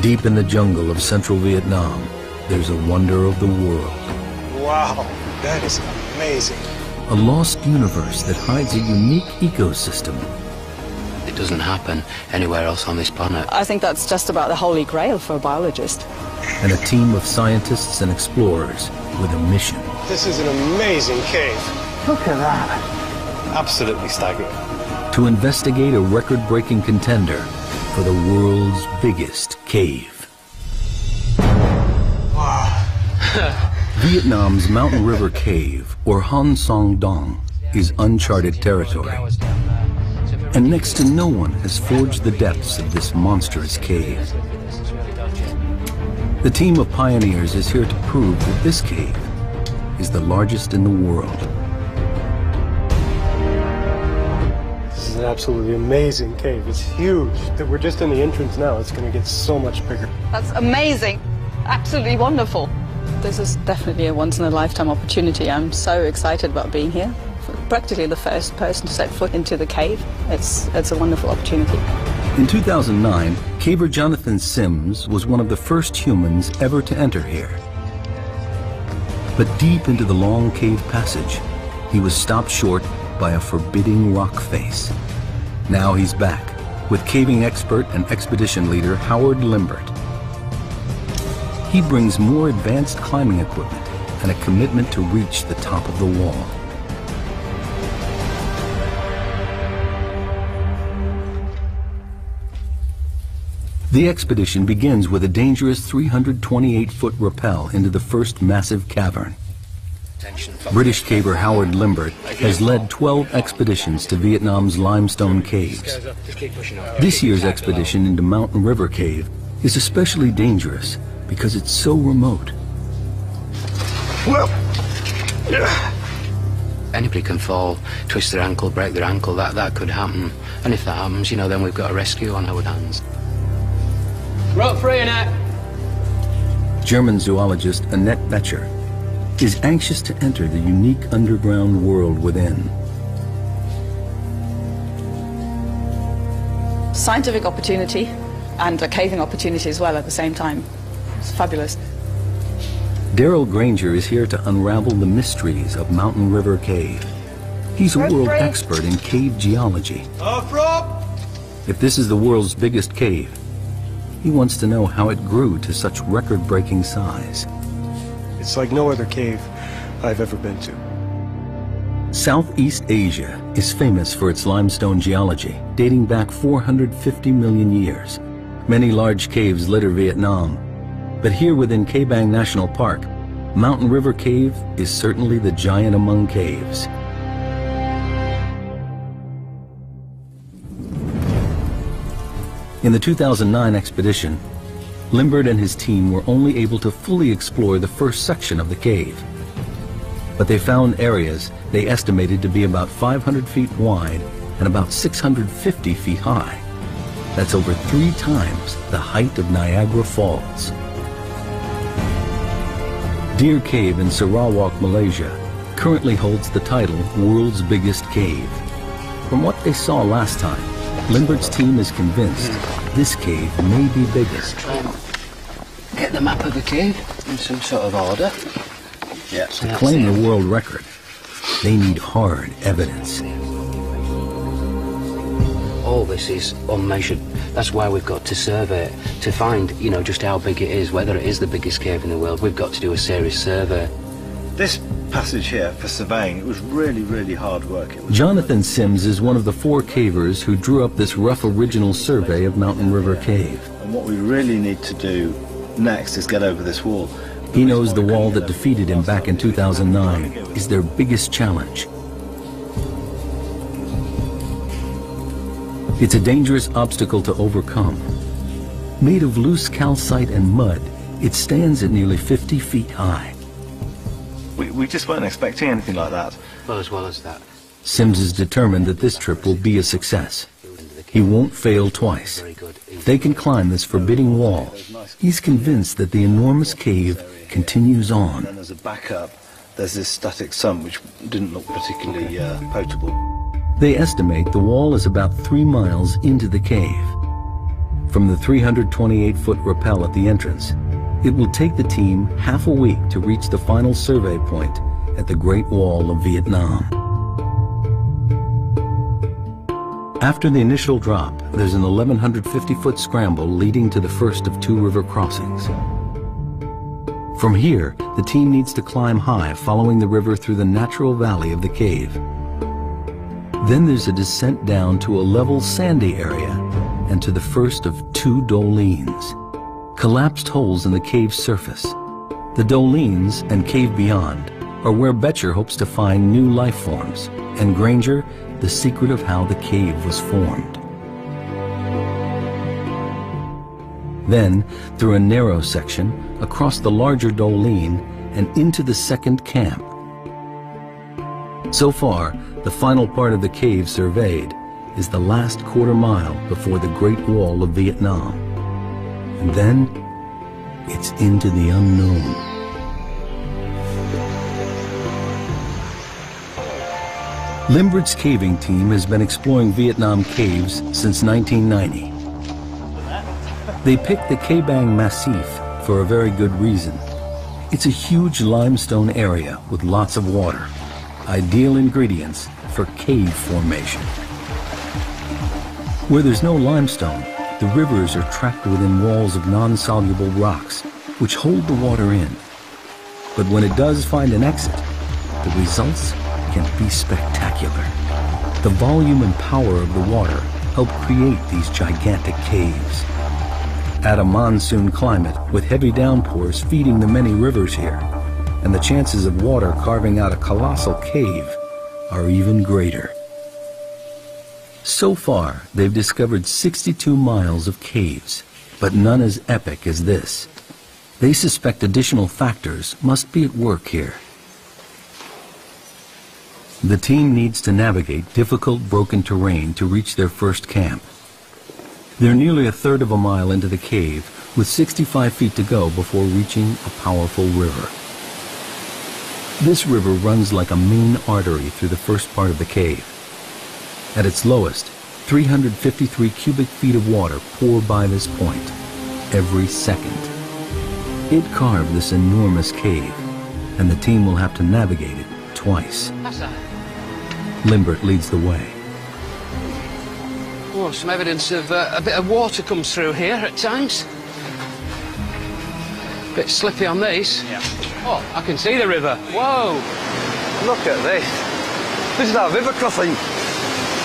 Deep in the jungle of central Vietnam, there's a wonder of the world. Wow, that is amazing. A lost universe that hides a unique ecosystem. It doesn't happen anywhere else on this planet. I think that's just about the holy grail for a biologist. And a team of scientists and explorers with a mission. This is an amazing cave. Look at that. Absolutely staggering. To investigate a record-breaking contender for the world's biggest cave. Wow. Vietnam's Mountain River Cave, or Han Song Dong, is uncharted territory. And next to no one has forged the depths of this monstrous cave. The team of pioneers is here to prove that this cave is the largest in the world. This is an absolutely amazing cave. It's huge. We're just in the entrance now. It's going to get so much bigger. That's amazing. Absolutely wonderful. This is definitely a once-in-a-lifetime opportunity. I'm so excited about being here. Practically the first person to set foot into the cave. It's a wonderful opportunity. In 2009, caver Jonathan Sims was one of the first humans ever to enter here. But deep into the long cave passage, he was stopped short by a forbidding rock face. Now he's back with caving expert and expedition leader Howard Limbert. He brings more advanced climbing equipment and a commitment to reach the top of the wall. The expedition begins with a dangerous 328-foot rappel into the first massive cavern. British caver Howard Limbert has led 12 expeditions to Vietnam's limestone caves. This year's expedition into Mountain River Cave is especially dangerous because it's so remote. Well, Anybody can fall, twist their ankle, break their ankle, that could happen. And if that happens, you know, then we've got a rescue on our hands. Rope free, Annette. German zoologist Annette Becher is anxious to enter the unique underground world within. Scientific opportunity and a caving opportunity as well at the same time. It's fabulous. Daryl Granger is here to unravel the mysteries of Mountain River Cave. He's a world expert in cave geology. If this is the world's biggest cave, he wants to know how it grew to such record-breaking size. it's like no other cave I've ever been to. Southeast Asia is famous for its limestone geology, dating back 450 million years. Many large caves litter Vietnam, but here within Ca Bang National Park, Mountain River Cave is certainly the giant among caves. In the 2009 expedition, Limbert and his team were only able to fully explore the first section of the cave. But they found areas they estimated to be about 500 feet wide and about 650 feet high. That's over 3 times the height of Niagara Falls. Deer Cave in Sarawak, Malaysia, currently holds the title World's Biggest Cave. From what they saw last time, Limbert's team is convinced this cave may be bigger. Let's try and get the map of the cave in some sort of order. Yeah, so To claim the world record, they need hard evidence. all this is unmeasured. That's why we've got to survey it, to find, you know, just how big it is, whether it is the biggest cave in the world. We've got to do a serious survey. This passage here for surveying, it was really, really hard work. Jonathan Sims is one of the 4 cavers who drew up this rough original survey of Mountain River Cave. And what we really need to do next is get over this wall. He knows the wall that defeated him back in 2009 is their biggest challenge. It's a dangerous obstacle to overcome. Made of loose calcite and mud, it stands at nearly 50 feet high. We just weren't expecting anything like that. Well, as well as that. Sims is determined that this trip will be a success. He won't fail twice. If they can climb this forbidding wall, he's convinced that the enormous cave continues on. And as a backup, there's this static sump which didn't look particularly potable. They estimate the wall is about 3 miles into the cave. From the 328-foot rappel at the entrance, it will take the team half a week to reach the final survey point at the Great Wall of Vietnam. After the initial drop, there's an 1,150-foot scramble leading to the first of 2 river crossings. From here, the team needs to climb high following the river through the natural valley of the cave. Then there's a descent down to a level sandy area and to the first of 2 dolines, collapsed holes in the cave's surface. The dolines and cave beyond are where Boettcher hopes to find new life forms, and Granger, the secret of how the cave was formed. Then, through a narrow section, across the larger doline, and into the second camp. So far, the final part of the cave surveyed is the last quarter mile before the Great Wall of Vietnam. And then, it's into the unknown. Limbert's caving team has been exploring Vietnam caves since 1990. They picked the Ca Bang Massif for a very good reason. It's a huge limestone area with lots of water, ideal ingredients for cave formation. Where there's no limestone, the rivers are trapped within walls of non-soluble rocks, which hold the water in. But when it does find an exit, the results can be spectacular. The volume and power of the water help create these gigantic caves. Add a monsoon climate with heavy downpours feeding the many rivers here, and the chances of water carving out a colossal cave are even greater. So far, they've discovered 62 miles of caves, but none as epic as this. They suspect additional factors must be at work here. The team needs to navigate difficult, broken terrain to reach their first camp. They're nearly a third of a mile into the cave, with 65 feet to go before reaching a powerful river. This river runs like a main artery through the first part of the cave. At its lowest, 353 cubic feet of water pour by this point every second. It carved this enormous cave, and the team will have to navigate it twice. Limbert leads the way. Oh, some evidence of a bit of water comes through here at times. Bit slippy on these. Yeah. Oh, I can see the river. Whoa! Look at this. This is our river crossing.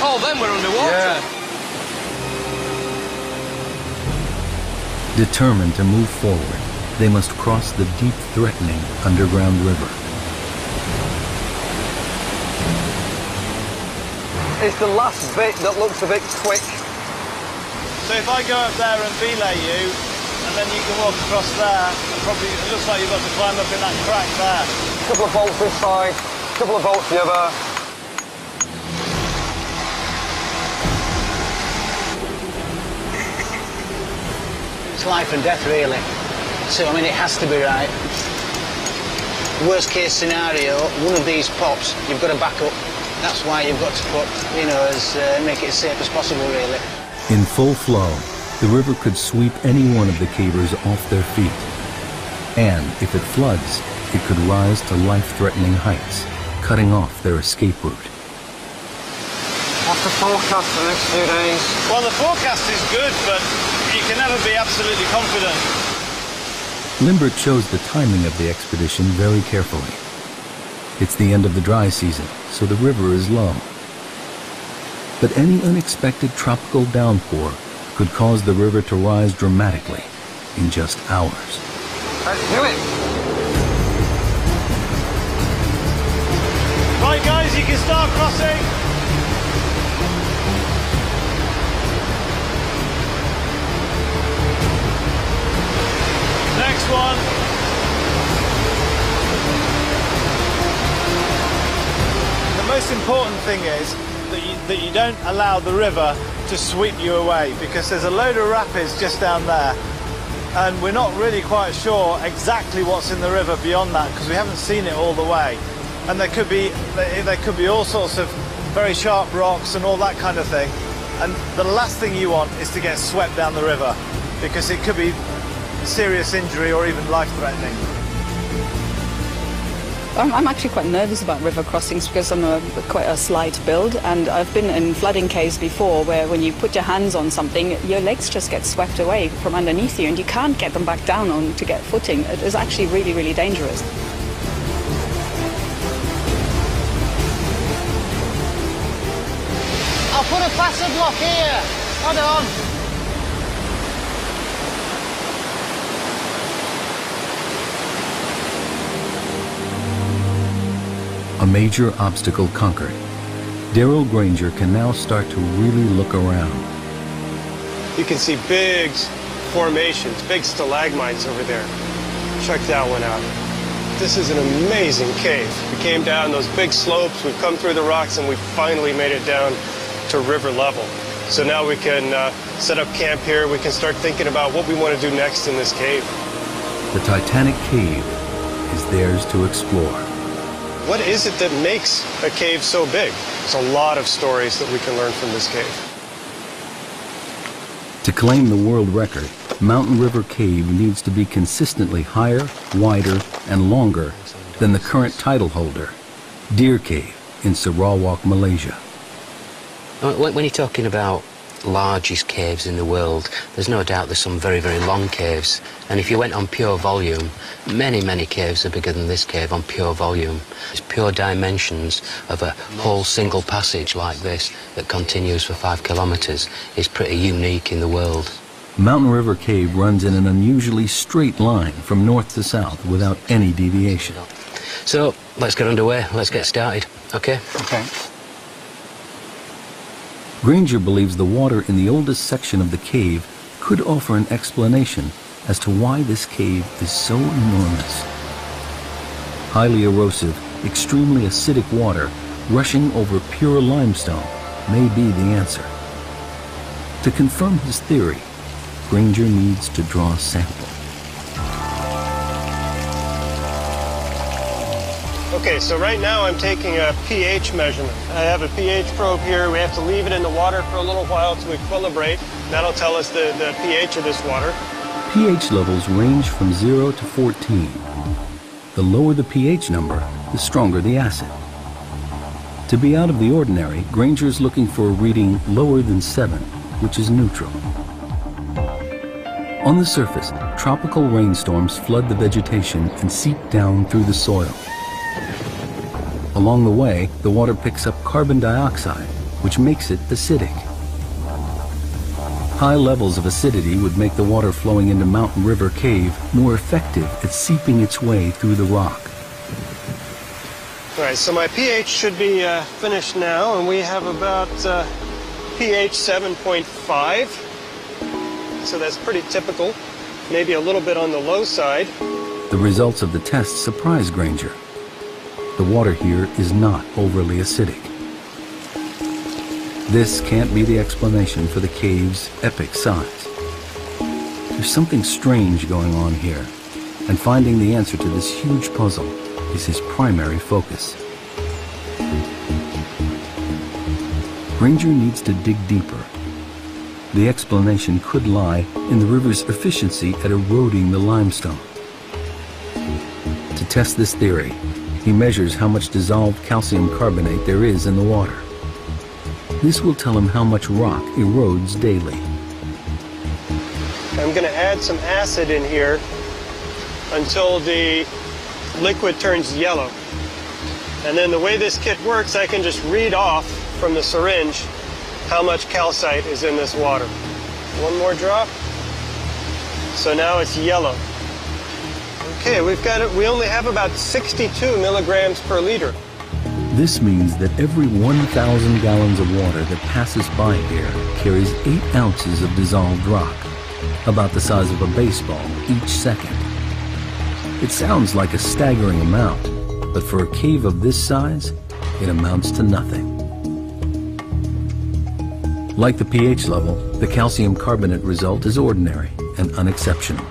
Oh, then we're underwater. Yeah. Determined to move forward, they must cross the deep, threatening underground river. It's the last bit that looks a bit quick. So if I go up there and belay you, and then you can walk across there, and probably it looks like you've got to climb up in that crack there. A couple of bolts this side, a couple of bolts the other. It's life and death, really. So, I mean, it has to be right. Worst case scenario, one of these pops, you've got to back up. That's why you've got to put, make it as safe as possible, really. In full flow, the river could sweep any one of the cavers off their feet. And if it floods, it could rise to life-threatening heights, cutting off their escape route. What's the forecast for the next few days? Well, the forecast is good, but you can never be absolutely confident. Limbert chose the timing of the expedition very carefully. It's the end of the dry season, so the river is low. But any unexpected tropical downpour could cause the river to rise dramatically in just hours. Let's do it! Right, guys, you can start crossing. Next one. The most important thing is that you don't allow the river to sweep you away, because there's a load of rapids just down there, and we're not really quite sure exactly what's in the river beyond that, because we haven't seen it all the way. And there could be all sorts of very sharp rocks and all that kind of thing. And the last thing you want is to get swept down the river, because it could be serious injury or even life-threatening. I'm actually quite nervous about river crossings because I'm quite a slight build, and I've been in flooding caves before where when you put your hands on something, your legs just get swept away from underneath you and you can't get them back down on to get footing. It is actually really, really dangerous. I'll put a passage lock here. Hold on. A major obstacle conquered. Darrell Granger can now start to really look around. You can see big formations, big stalagmites over there. Check that one out. This is an amazing cave. We came down those big slopes, we've come through the rocks, and we finally made it down to river level. So now we can set up camp here. We can start thinking about what we want to do next in this cave. The Titanic Cave is theirs to explore. What is it that makes a cave so big? There's a lot of stories that we can learn from this cave. To claim the world record, Mountain River Cave needs to be consistently higher, wider, and longer than the current title holder, Deer Cave in Sarawak, Malaysia. When you're talking about largest caves in the world, there's no doubt there's some very, very long caves. And if you went on pure volume, many, many caves are bigger than this cave on pure volume. It's pure dimensions of a whole single passage like this that continues for 5 kilometers is pretty unique in the world. Mountain River Cave runs in an unusually straight line from north to south without any deviation. So let's get underway. Let's get started. Okay? Okay. Granger believes the water in the oldest section of the cave could offer an explanation as to why this cave is so enormous. Highly erosive, extremely acidic water rushing over pure limestone may be the answer. To confirm his theory, Granger needs to draw a sample. Okay, so right now I'm taking a pH measurement. I have a pH probe here. We have to leave it in the water for a little while to equilibrate. That'll tell us the pH of this water. pH levels range from 0 to 14. The lower the pH number, the stronger the acid. To be out of the ordinary, Granger is looking for a reading lower than 7, which is neutral. On the surface, tropical rainstorms flood the vegetation and seep down through the soil. Along the way, the water picks up carbon dioxide, which makes it acidic. High levels of acidity would make the water flowing into Mountain River Cave more effective at seeping its way through the rock. All right, so my pH should be finished now, and we have about pH 7.5. So that's pretty typical, maybe a little bit on the low side. The results of the test surprise Granger. The water here is not overly acidic. This can't be the explanation for the cave's epic size. There's something strange going on here, and finding the answer to this huge puzzle is his primary focus. Granger needs to dig deeper. The explanation could lie in the river's efficiency at eroding the limestone. To test this theory, he measures how much dissolved calcium carbonate there is in the water. This will tell him how much rock erodes daily. I'm going to add some acid in here until the liquid turns yellow. And then the way this kit works, I can just read off from the syringe how much calcite is in this water. One more drop. So now it's yellow. Okay, we only have about 62 milligrams per liter. This means that every 1,000 gallons of water that passes by here carries 8 ounces of dissolved rock, about the size of a baseball each second. It sounds like a staggering amount, but for a cave of this size, it amounts to nothing. Like the pH level, the calcium carbonate result is ordinary and unexceptional.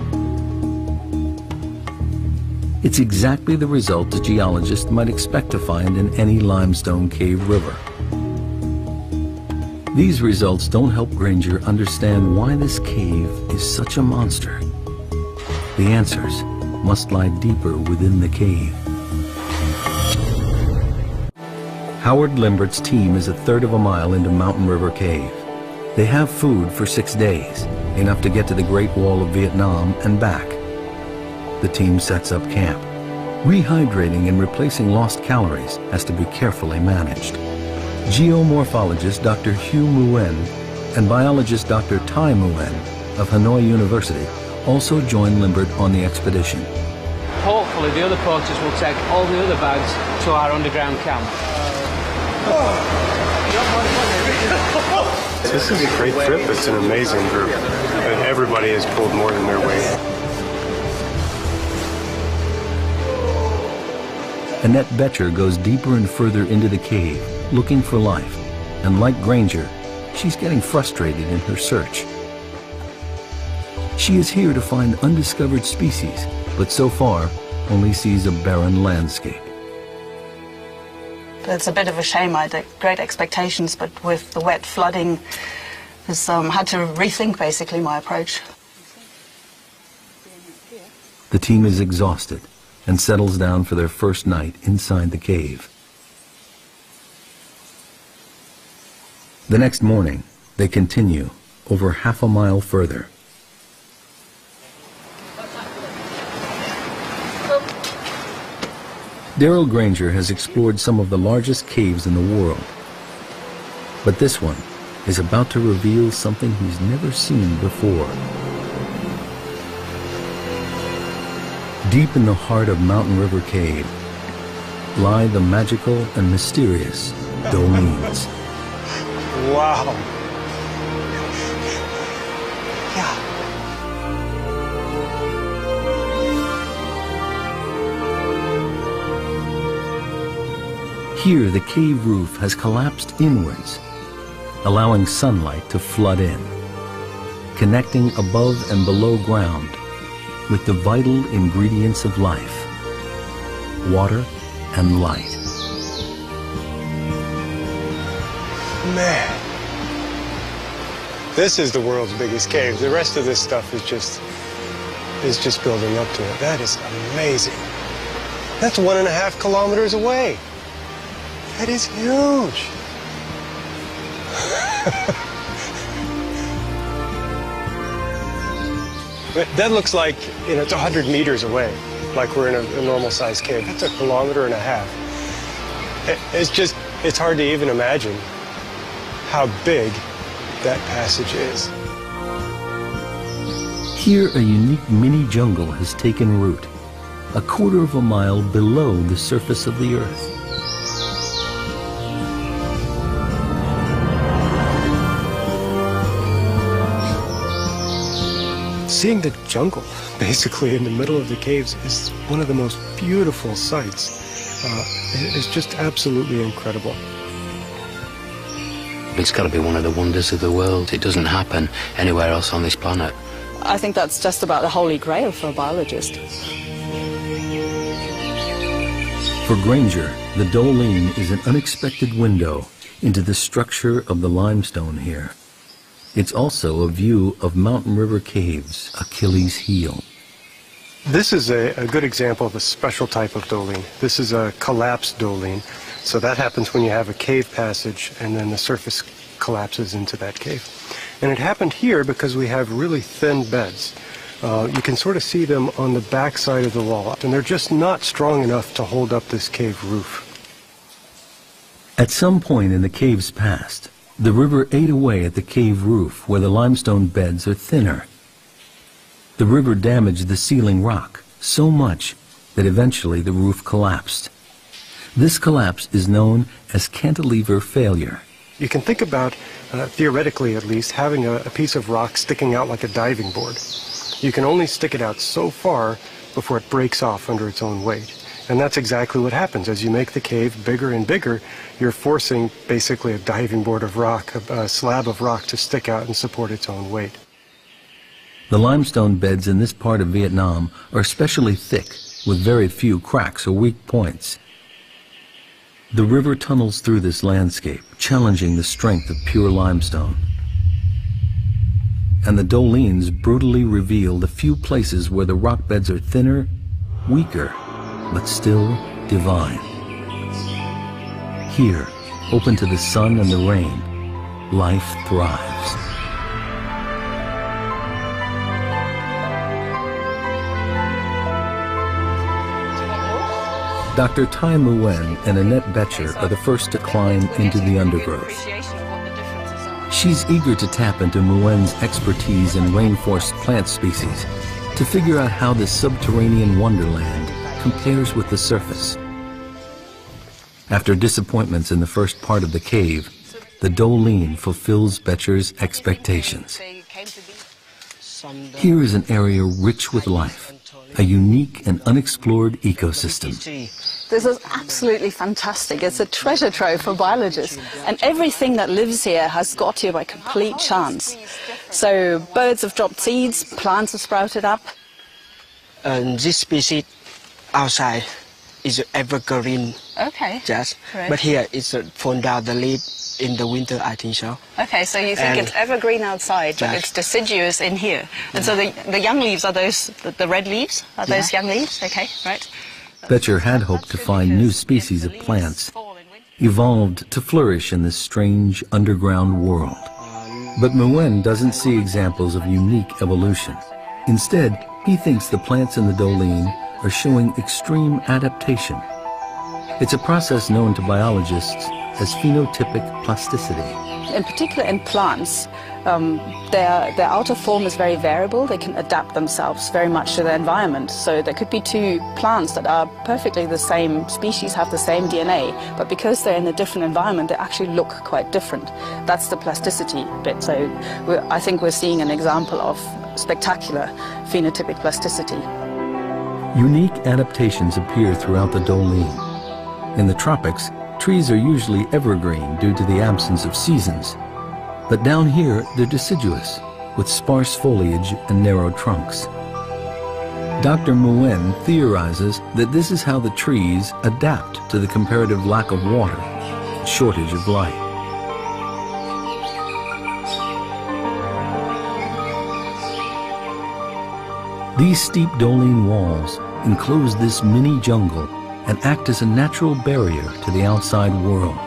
It's exactly the result a geologist might expect to find in any limestone cave river. These results don't help Granger understand why this cave is such a monster. The answers must lie deeper within the cave. Howard Limbert's team is a third of a mile into Mountain River Cave. They have food for 6 days, enough to get to the Great Wall of Vietnam and back. The team sets up camp. Rehydrating and replacing lost calories has to be carefully managed. Geomorphologist Dr. Hugh Nguyen and biologist Dr. Tai Nguyen of Hanoi University also join Limbert on the expedition. Hopefully the other porters will take all the other bags to our underground camp. This is a great trip. It's an amazing group. And everybody has pulled more than their weight. Annette Betcher goes deeper and further into the cave, looking for life. And like Granger, she's getting frustrated in her search. She is here to find undiscovered species, but so far only sees a barren landscape. It's a bit of a shame. I had great expectations, but with the wet flooding, I had to rethink basically my approach. The team is exhausted and settles down for their first night inside the cave. The next morning, they continue over half a mile further. Daryl Granger has explored some of the largest caves in the world. But this one is about to reveal something he's never seen before. Deep in the heart of Mountain River Cave lie the magical and mysterious Dolines. Wow. Yeah. Here, the cave roof has collapsed inwards, allowing sunlight to flood in, connecting above and below ground with the vital ingredients of life, water and light. Man, this is the world's biggest cave. The rest of this stuff is just building up to it. That is amazing. That's 1.5 kilometers away. That is huge. That looks like, it's 100 meters away, like we're in a normal-sized cave. That's 1.5 kilometers. It's hard to even imagine how big that passage is. Here, a unique mini jungle has taken root, 1/4 mile below the surface of the earth. Seeing the jungle, basically, in the middle of the caves is one of the most beautiful sights. It's just absolutely incredible. It's got to be one of the wonders of the world. It doesn't happen anywhere else on this planet. I think that's just about the holy grail for a biologist. For Granger, the Doline is an unexpected window into the structure of the limestone here. It's also a view of Mountain River Cave's Achilles heel. This is a good example of a special type of Doline. This is a collapsed Doline. So that happens when you have a cave passage and then the surface collapses into that cave. And it happened here because we have really thin beds. You can sort of see them on the back side of the wall, and they're just not strong enough to hold up this cave roof. At some point in the cave's past, the river ate away at the cave roof where the limestone beds are thinner. The river damaged the ceiling rock so much that eventually the roof collapsed. This collapse is known as cantilever failure. You can think about, theoretically at least, having a piece of rock sticking out like a diving board. You can only stick it out so far before it breaks off under its own weight. And that's exactly what happens. As you make the cave bigger and bigger, you're forcing basically a diving board of rock, a slab of rock, to stick out and support its own weight. The limestone beds in this part of Vietnam are especially thick, with very few cracks or weak points. The river tunnels through this landscape, challenging the strength of pure limestone. And the Dolines brutally reveal the few places where the rock beds are thinner, weaker, but still divine. Here, open to the sun and the rain, life thrives. Dr. Tai Nguyen and Annette Boettcher are the first to climb into the undergrowth. She's eager to tap into Nguyen's expertise in rainforest plant species to figure out how this subterranean wonderland compares with the surface. After disappointments in the first part of the cave, the Doline fulfills Boettcher's expectations. Here is an area rich with life, a unique and unexplored ecosystem. This is absolutely fantastic. It's a treasure trove for biologists. And everything that lives here has got here by complete chance. So birds have dropped seeds, plants have sprouted up. This species outside is evergreen. Okay. Yes. Right. But here it's fall down the leaf in the winter, I think so. Okay, so you think it's evergreen outside, but it's deciduous in here. And so the young leaves are those, the red leaves? Are those young leaves? Okay, right. Boettcher had hoped to find new species of plants, evolved to flourish in this strange underground world. But Nguyen doesn't see examples of unique evolution. Instead, he thinks the plants in the Doline are showing extreme adaptation. It's a process known to biologists as phenotypic plasticity. In particular in plants, their outer form is very variable. They can adapt themselves very much to their environment. So there could be two plants that are perfectly the same species, have the same DNA, but because they're in a different environment, they actually look quite different. That's the plasticity bit. So I think we're seeing an example of spectacular phenotypic plasticity. Unique adaptations appear throughout the Doline. In the tropics, trees are usually evergreen due to the absence of seasons. But down here, they're deciduous, with sparse foliage and narrow trunks. Dr. Nguyen theorizes that this is how the trees adapt to the comparative lack of water and shortage of light. These steep Doline walls enclose this mini jungle and act as a natural barrier to the outside world,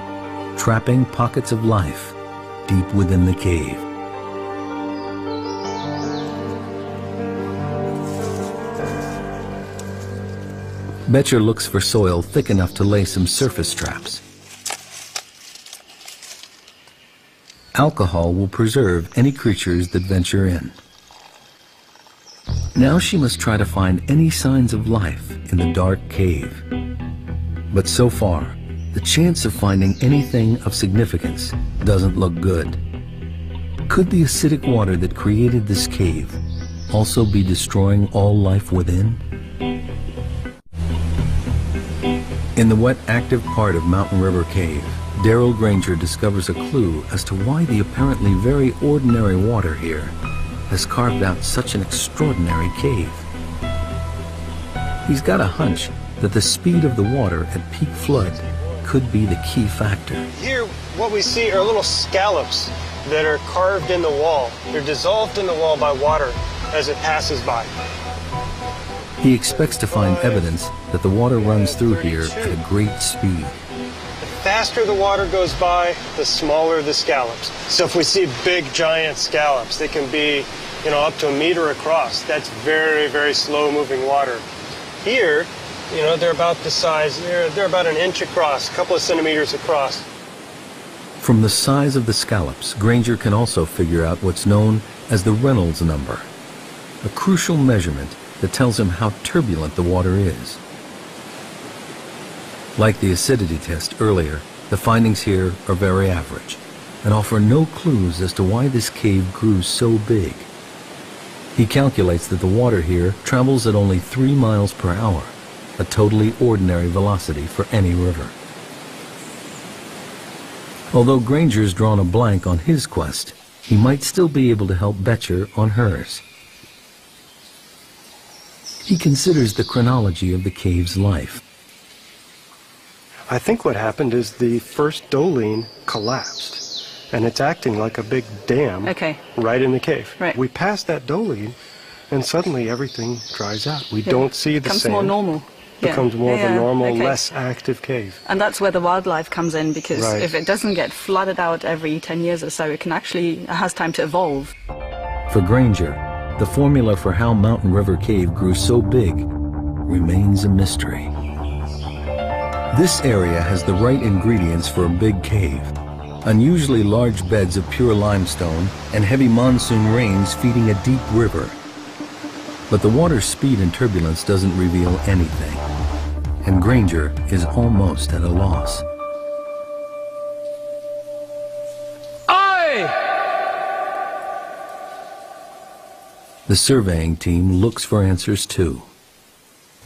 trapping pockets of life deep within the cave. Boettcher looks for soil thick enough to lay some surface traps. Alcohol will preserve any creatures that venture in. Now she must try to find any signs of life in the dark cave. But so far, the chance of finding anything of significance doesn't look good. Could the acidic water that created this cave also be destroying all life within? In the wet, active part of Mountain River Cave, Daryl Granger discovers a clue as to why the apparently very ordinary water here has carved out such an extraordinary cave. He's got a hunch that the speed of the water at peak flood could be the key factor. Here, what we see are little scallops that are carved in the wall. They're dissolved in the wall by water as it passes by. He expects to find evidence that the water runs through here at a great speed. The faster the water goes by, the smaller the scallops. So if we see big, giant scallops, they can be, up to 1 meter across. That's very, very slow-moving water. Here, they're about the size, they're about 1 inch across, a couple of centimeters across. From the size of the scallops, Granger can also figure out what's known as the Reynolds number, a crucial measurement that tells him how turbulent the water is. Like the acidity test earlier, the findings here are very average and offer no clues as to why this cave grew so big. He calculates that the water here travels at only 3 miles per hour, a totally ordinary velocity for any river. Although Granger's drawn a blank on his quest, he might still be able to help Boettcher on hers. He considers the chronology of the cave's life. I think what happened is the first Doline collapsed, and it's acting like a big dam right in the cave. Right. We passed that Doline, and suddenly everything dries out. We don't see the same. Becomes more normal. Becomes more of a normal, less active cave. And that's where the wildlife comes in, because if it doesn't get flooded out every 10 years or so, it has time to evolve. For Granger, the formula for how Mountain River Cave grew so big remains a mystery. This area has the right ingredients for a big cave. Unusually large beds of pure limestone and heavy monsoon rains feeding a deep river. But the water's speed and turbulence doesn't reveal anything, and Granger is almost at a loss. Aye! The surveying team looks for answers too.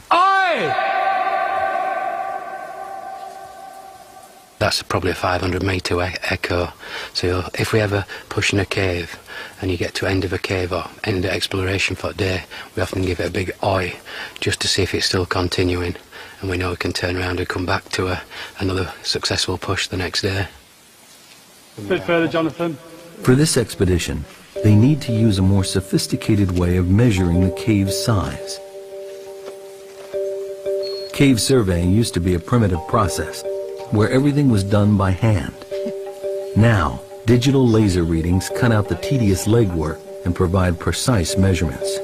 Aye! That's probably a 500-metre echo. So if we ever push in a cave and you get to end of a cave or end of exploration for a day, we often give it a big oi just to see if it's still continuing, and we know we can turn around and come back to another successful push the next day. A bit further, Jonathan. For this expedition, they need to use a more sophisticated way of measuring the cave's size. Cave surveying used to be a primitive process where everything was done by hand. Now, digital laser readings cut out the tedious legwork and provide precise measurements.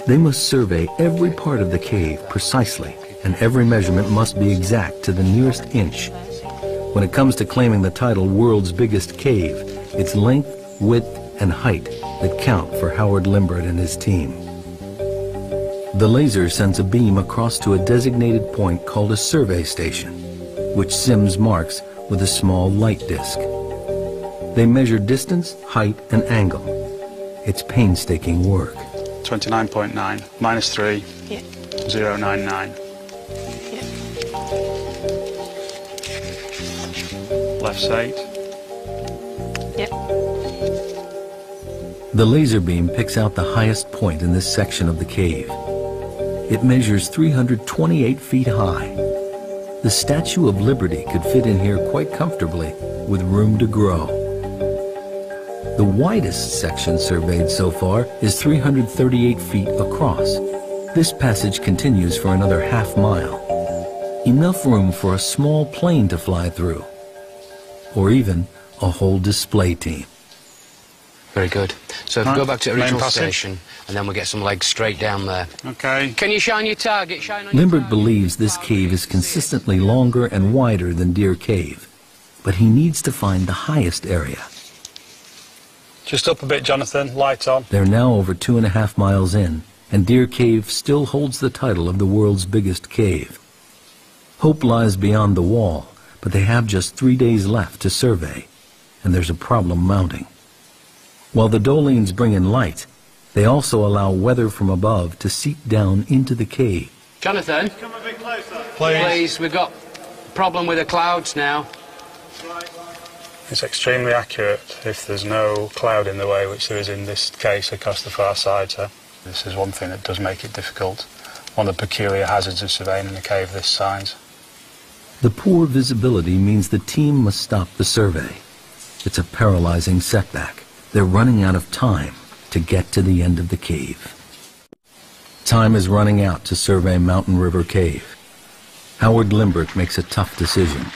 They must survey every part of the cave precisely, and every measurement must be exact to the nearest inch. When it comes to claiming the title World's Biggest Cave, it's length, width, and height that count for Howard Limbert and his team. The laser sends a beam across to a designated point called a survey station, which Sims marks with a small light disc. They measure distance, height, and angle. It's painstaking work. 29.9 minus 3, 0.99. Left's 8. The laser beam picks out the highest point in this section of the cave. It measures 328 feet high. The Statue of Liberty could fit in here quite comfortably, with room to grow. The widest section surveyed so far is 338 feet across. This passage continues for another half-mile. Enough room for a small plane to fly through, or even a whole display team. Very good. So if we go back to the original station, and then we'll get some legs straight down there. Okay. Can you shine your target? Shine on Limbert believes this cave is consistently longer and wider than Deer Cave, but he needs to find the highest area. Just up a bit, Jonathan. Light on. They're now over 2.5 miles in, and Deer Cave still holds the title of the world's biggest cave. Hope lies beyond the wall, but they have just 3 days left to survey, and there's a problem mounting. While the Dolines bring in light, they also allow weather from above to seep down into the cave. Jonathan? Come a bit closer. Please, we've got a problem with the clouds now. It's extremely accurate if there's no cloud in the way, which there is in this case across the far side. So this is one thing that does make it difficult. One of the peculiar hazards of surveying in a cave this size. The poor visibility means the team must stop the survey. It's a paralyzing setback. They're running out of time to get to the end of the cave. Time is running out to survey Mountain River Cave. Howard Limbert makes a tough decision.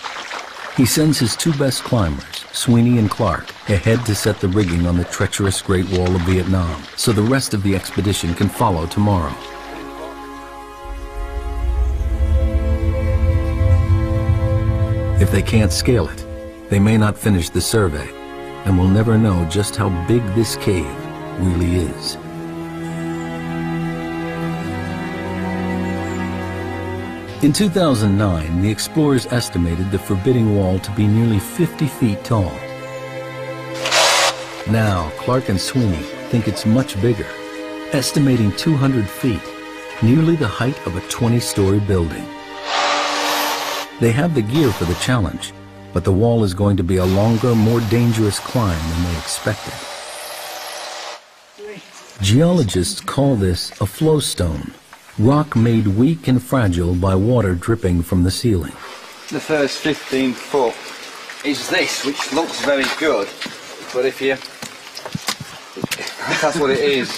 He sends his 2 best climbers, Sweeney and Clark, ahead to set the rigging on the treacherous Great Wall of Vietnam, so the rest of the expedition can follow tomorrow. If they can't scale it, they may not finish the survey, and we'll never know just how big this cave really is. In 2009, the explorers estimated the forbidding wall to be nearly 50 feet tall. Now, Clark and Sweeney think it's much bigger, estimating 200 feet, nearly the height of a 20-story building. They have the gear for the challenge, but the wall is going to be a longer, more dangerous climb than they expected. Geologists call this a flowstone, rock made weak and fragile by water dripping from the ceiling. the first 15 foot is this, which looks very good, but if that's what it is.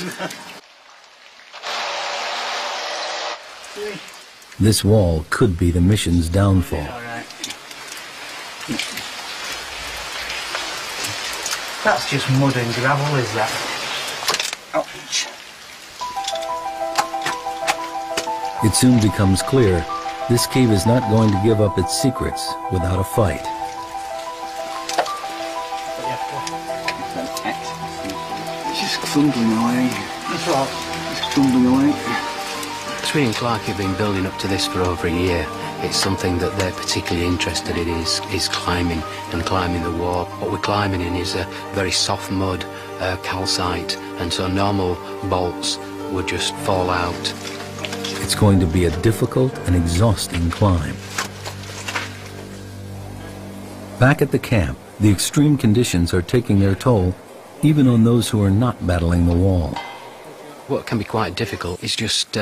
This wall could be the mission's downfall. That's just mud and gravel, is that? Ouch. It soon becomes clear this cave is not going to give up its secrets without a fight. It's just crumbling away. That's right. It's crumbling away. Sweet and Clark have been building up to this for over a year. It's something that they're particularly interested in is climbing and climbing the wall. What we're climbing in is a very soft mud, calcite, and so normal bolts would just fall out. It's going to be a difficult and exhausting climb. Back at the camp, the extreme conditions are taking their toll, even on those who are not battling the wall. What can be quite difficult is just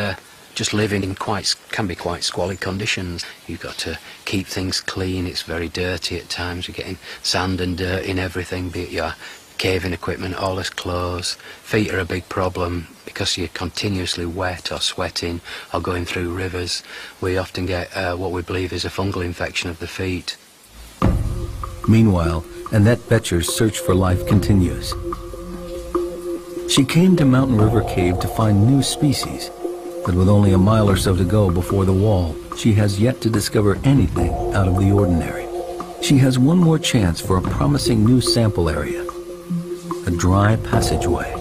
living in can be quite squalid conditions. You've got to keep things clean. It's very dirty at times. You're getting sand and dirt in everything, be it your caving equipment, all this clothes. Feet are a big problem because you're continuously wet or sweating or going through rivers. We often get what we believe is a fungal infection of the feet. Meanwhile, Annette Boettcher's search for life continues. She came to Mountain River Cave to find new species, but with only a mile or so to go before the wall, she has yet to discover anything out of the ordinary. She has one more chance for a promising new sample area, a dry passageway.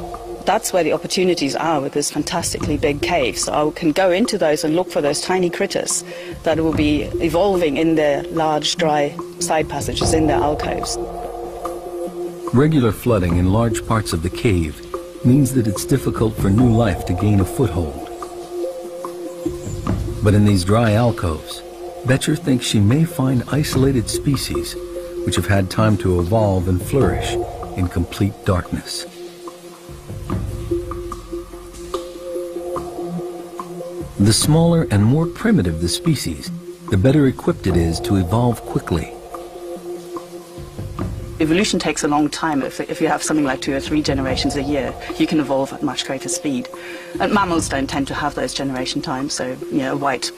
That's where the opportunities are with this fantastically big cave. So I can go into those and look for those tiny critters that will be evolving in their large, dry side passages, in their alcoves. Regular flooding in large parts of the cave means that it's difficult for new life to gain a foothold. But in these dry alcoves, Boettcher thinks she may find isolated species which have had time to evolve and flourish in complete darkness. The smaller and more primitive the species, the better equipped it is to evolve quickly. Evolution takes a long time. If you have something like 2 or 3 generations a year, you can evolve at much greater speed. And mammals don't tend to have those generation times, so a white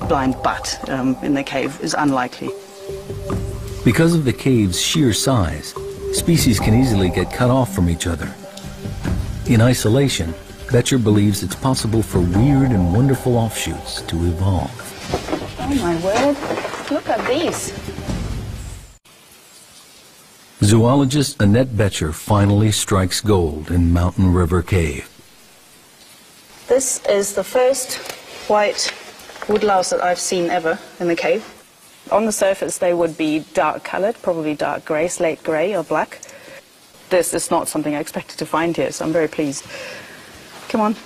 blind bat in the cave is unlikely. Because of the cave's sheer size, species can easily get cut off from each other. In isolation, Boettcher believes it's possible for weird and wonderful offshoots to evolve. Oh my word, look at these. Zoologist Annette Boettcher finally strikes gold in Mountain River Cave. This is the first white woodlouse that I've seen ever in the cave. On the surface they would be dark colored, probably dark grey, slate grey or black. This is not something I expected to find here, so I'm very pleased. Come on.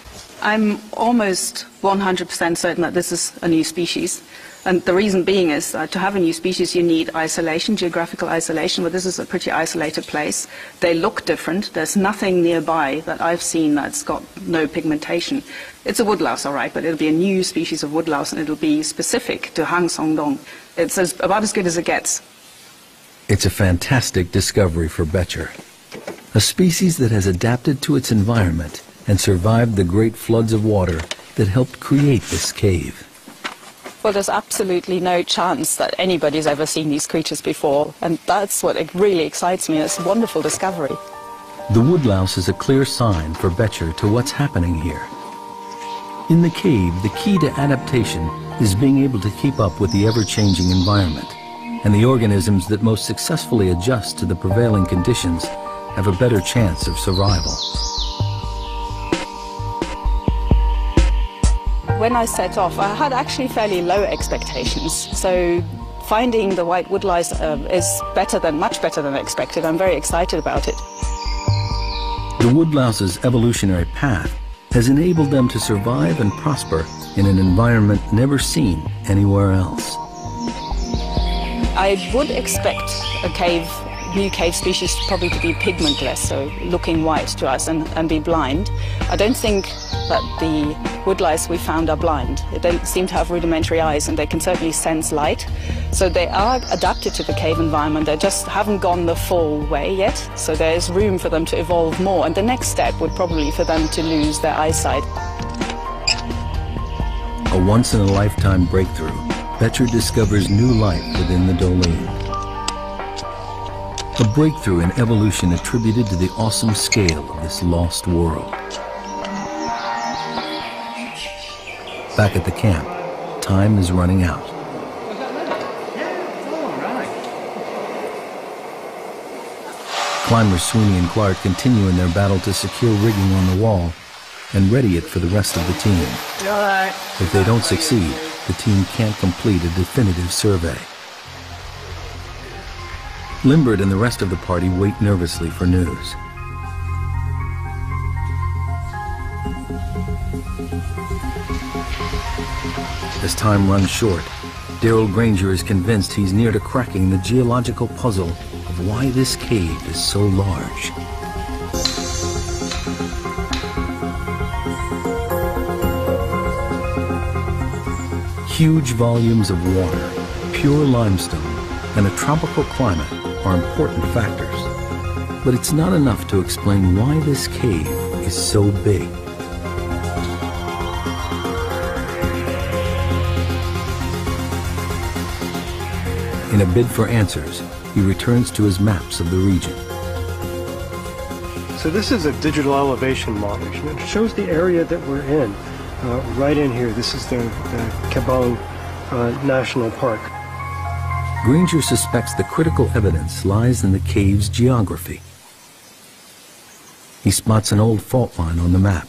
I'm almost 100% certain that this is a new species. And the reason being is that to have a new species you need isolation, geographical isolation, but this is a pretty isolated place. They look different. There's nothing nearby that I've seen that's got no pigmentation. It's a woodlouse, all right, but it'll be a new species of woodlouse and it'll be specific to Hang Son Doong. It's about as good as it gets. It's a fantastic discovery for Boettcher. A species that has adapted to its environment and survived the great floods of water that helped create this cave. Well, there's absolutely no chance that anybody's ever seen these creatures before, and that's what really excites me. It's a wonderful discovery. The woodlouse is a clear sign for Boettcher to what's happening here. In the cave, the key to adaptation is being able to keep up with the ever-changing environment, and the organisms that most successfully adjust to the prevailing conditions have a better chance of survival. When I set off, I had actually fairly low expectations, so finding the white woodlouse is much better than expected. I'm very excited about it. The woodlouse's evolutionary path has enabled them to survive and prosper in an environment never seen anywhere else. I would expect new cave species probably to be pigmentless, so looking white to us and be blind. I don't think that the woodlice we found are blind. They don't seem to have rudimentary eyes, and they can certainly sense light. So they are adapted to the cave environment, they just haven't gone the full way yet, so there's room for them to evolve more, and the next step would probably be for them to lose their eyesight. A once-in-a-lifetime breakthrough, Boettcher discovers new life within the Doline. A breakthrough in evolution attributed to the awesome scale of this lost world. Back at the camp, time is running out. Climbers Sweeney and Clark continue in their battle to secure rigging on the wall and ready it for the rest of the team. If they don't succeed, the team can't complete a definitive survey. Limbert and the rest of the party wait nervously for news. As time runs short, Darrell Granger is convinced he's near to cracking the geological puzzle of why this cave is so large. Huge volumes of water, pure limestone, and a tropical climate are important factors. But it's not enough to explain why this cave is so big. In a bid for answers, he returns to his maps of the region. So this is a digital elevation model. It shows the area that we're in. Right in here, this is the Kaibong National Park. Granger suspects the critical evidence lies in the cave's geography. He spots an old fault line on the map.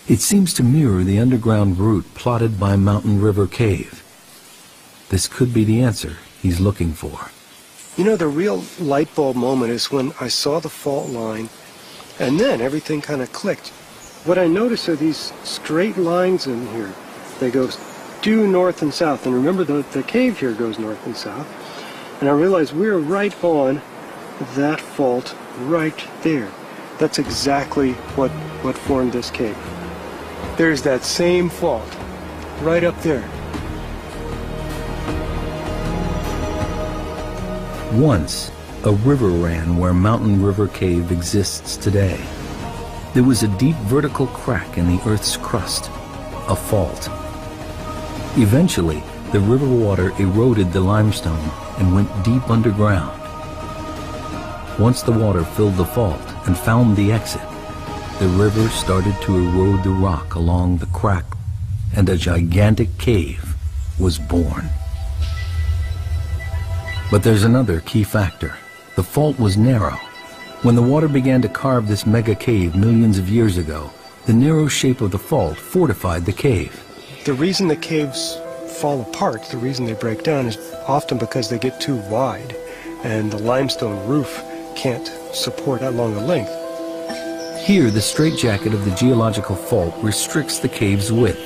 It seems to mirror the underground route plotted by Mountain River Cave. This could be the answer he's looking for. You know, the real light bulb moment is when I saw the fault line, and then everything kind of clicked. What I noticed are these straight lines in here. They go due north and south, and remember the cave here goes north and south. And I realized we're right on that fault right there. That's exactly what formed this cave. There's that same fault right up there. Once, a river ran where Mountain River Cave exists today. There was a deep vertical crack in the Earth's crust, a fault. Eventually, the river water eroded the limestone and went deep underground. Once the water filled the fault and found the exit, the river started to erode the rock along the crack, and a gigantic cave was born. But there's another key factor. The fault was narrow. When the water began to carve this mega cave millions of years ago, the narrow shape of the fault fortified the cave. The reason the caves fall apart, the reason they break down, is often because they get too wide and the limestone roof can't support that long a length. Here, the straitjacket of the geological fault restricts the cave's width,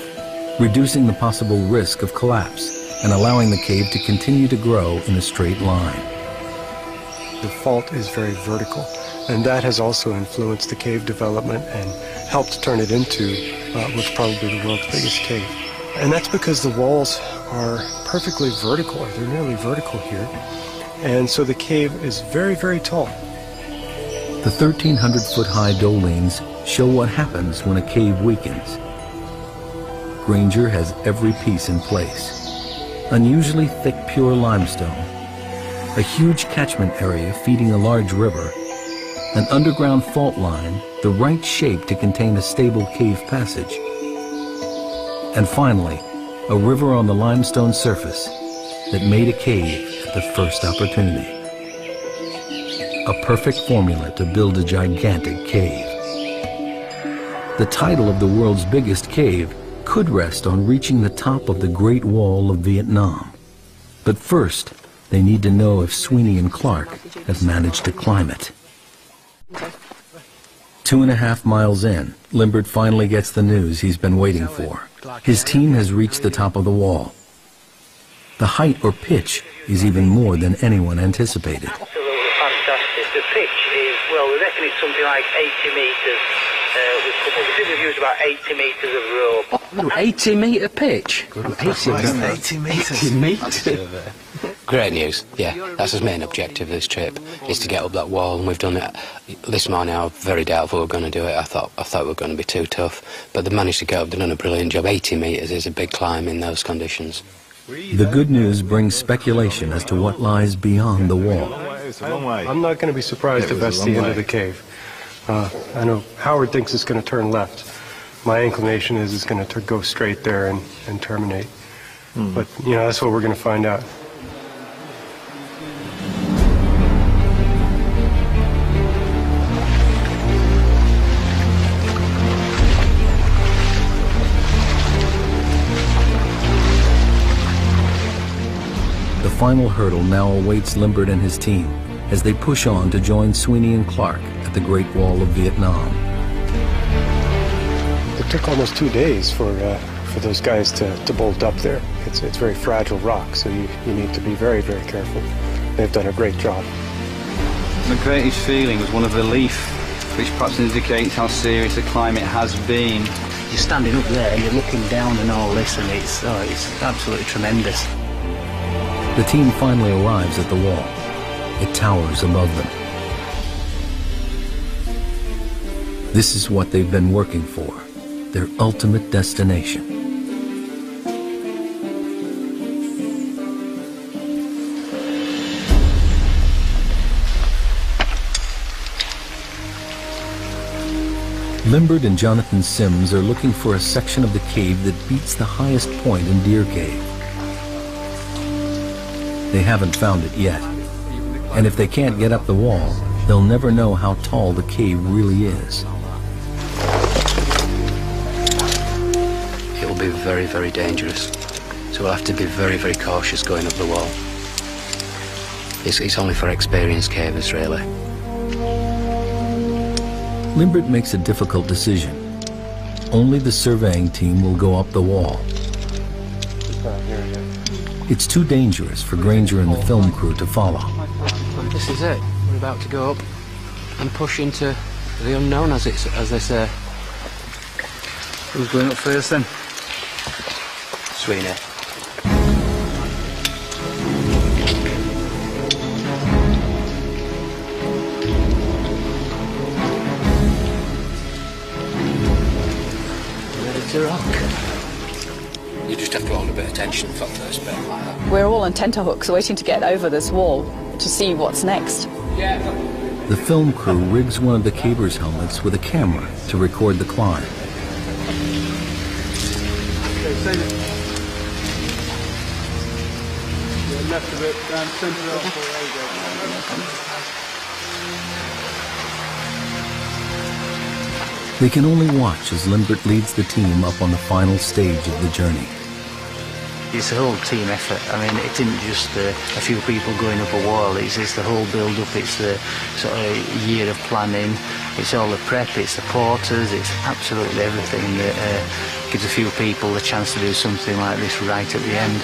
reducing the possible risk of collapse and allowing the cave to continue to grow in a straight line. The fault is very vertical, and that has also influenced the cave development and helped turn it into what's probably the world's biggest cave. And that's because the walls are perfectly vertical, or they're nearly vertical here, and so the cave is very, very tall. The 1,300-foot-high dolines show what happens when a cave weakens. Granger has every piece in place. Unusually thick pure limestone, a huge catchment area feeding a large river, an underground fault line, the right shape to contain a stable cave passage, and finally, a river on the limestone surface that made a cave at the first opportunity. A perfect formula to build a gigantic cave. The title of the world's biggest cave could rest on reaching the top of the Great Wall of Vietnam. But first, they need to know if Sweeney and Clark have managed to climb it. 2.5 miles in, Limbert finally gets the news he's been waiting for. His team has reached the top of the wall. The height or pitch is even more than anyone anticipated. Absolutely fantastic. The pitch is, well, we reckon it's something like 80 metres. We think we've used about 80 metres of rope. 80-metre pitch? 80 metres. 80 metres. Great news, yeah. That's his main objective of this trip, is to get up that wall, and we've done it. This morning I was very doubtful we were going to do it. I thought we were going to be too tough, but they managed to get up. They've done a brilliant job. 80 metres is a big climb in those conditions. The good news brings speculation as to what lies beyond the wall. It's a long way. I'm not going to be surprised if that's the end of the cave. I know Howard thinks it's going to turn left. My inclination is it's going to go straight there and terminate. But, you know, that's what we're going to find out. The final hurdle now awaits Limbert and his team as they push on to join Sweeney and Clark at the Great Wall of Vietnam. It took almost 2 days for those guys to bolt up there. It's very fragile rock, so you need to be very, very careful. They've done a great job. The greatest feeling was one of relief, which perhaps indicates how serious the climb it has been. You're standing up there and you're looking down and all this, and it's absolutely tremendous. The team finally arrives at the wall. It towers above them. This is what they've been working for, their ultimate destination. Limbert and Jonathan Sims are looking for a section of the cave that beats the highest point in Deer Cave. They haven't found it yet, and if they can't get up the wall, they'll never know how tall the cave really is. It'll be very, very dangerous, so we'll have to be very, very cautious going up the wall. It's only for experienced cavers, really. Limbert makes a difficult decision. Only the surveying team will go up the wall. It's too dangerous for Granger and the film crew to follow. This is it. We're about to go up and push into the unknown, as they say. Who's going up first then? Sweeney. Ready to rock. You just have to hold a bit of tension for the first bit like that. We're all on tenterhooks waiting to get over this wall to see what's next. The film crew rigs one of the cavers' helmets with a camera to record the climb. Left of it, down centre of They can only watch as Limbert leads the team up on the final stage of the journey. It's a whole team effort. I mean, it isn't just a few people going up a wall. It's the whole build-up. It's the sort of year of planning. It's all the prep. It's the porters. It's absolutely everything that gives a few people the chance to do something like this right at the end.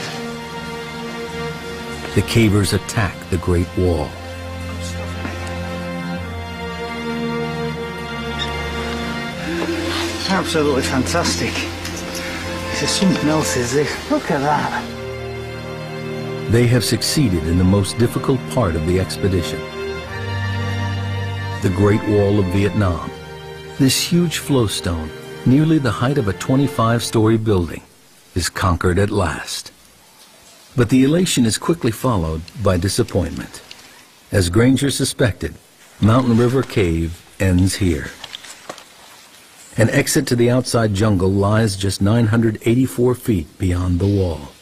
The cavers attack the Great Wall. It's absolutely fantastic. It's something else, is it? Look at that. They have succeeded in the most difficult part of the expedition. The Great Wall of Vietnam. This huge flowstone, nearly the height of a 25-story building, is conquered at last. But the elation is quickly followed by disappointment. As Granger suspected, Mountain River Cave ends here. An exit to the outside jungle lies just 984 feet beyond the wall.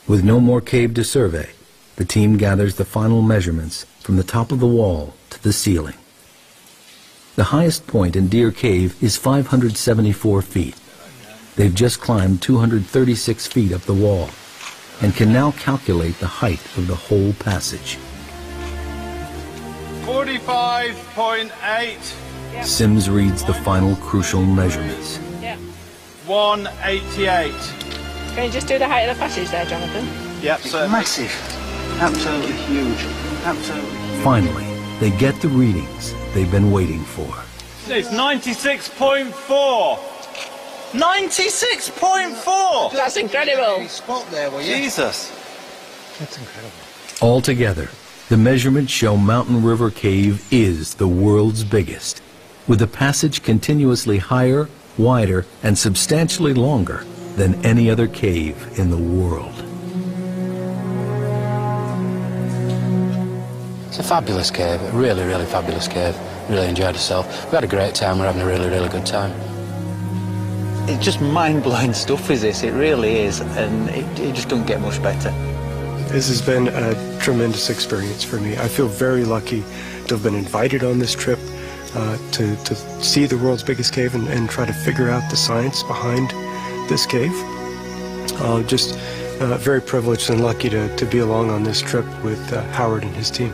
With no more cave to survey, the team gathers the final measurements from the top of the wall to the ceiling. The highest point in Deer Cave is 574 feet. They've just climbed 236 feet up the wall and can now calculate the height of the whole passage. 45.8. Sims reads the final crucial measurements. 188. Can you just do the height of the passage there, Jonathan? Yep, so massive. Absolutely huge. Absolutely huge. Finally, they get the readings they've been waiting for. It's 96.4. 96.4! That's incredible. Spot there, were you? Jesus. That's incredible. Altogether, the measurements show Mountain River Cave is the world's biggest, with the passage continuously higher, wider, and substantially longer than any other cave in the world. It's a fabulous cave, a really, really fabulous cave. Really enjoyed ourselves. We had a great time, we're having a really, really good time. It's just mind-blowing stuff, is this? It really is, and it just doesn't get much better. This has been a tremendous experience for me. I feel very lucky to have been invited on this trip to see the world's biggest cave and try to figure out the science behind this cave. Just very privileged and lucky to be along on this trip with Howard and his team.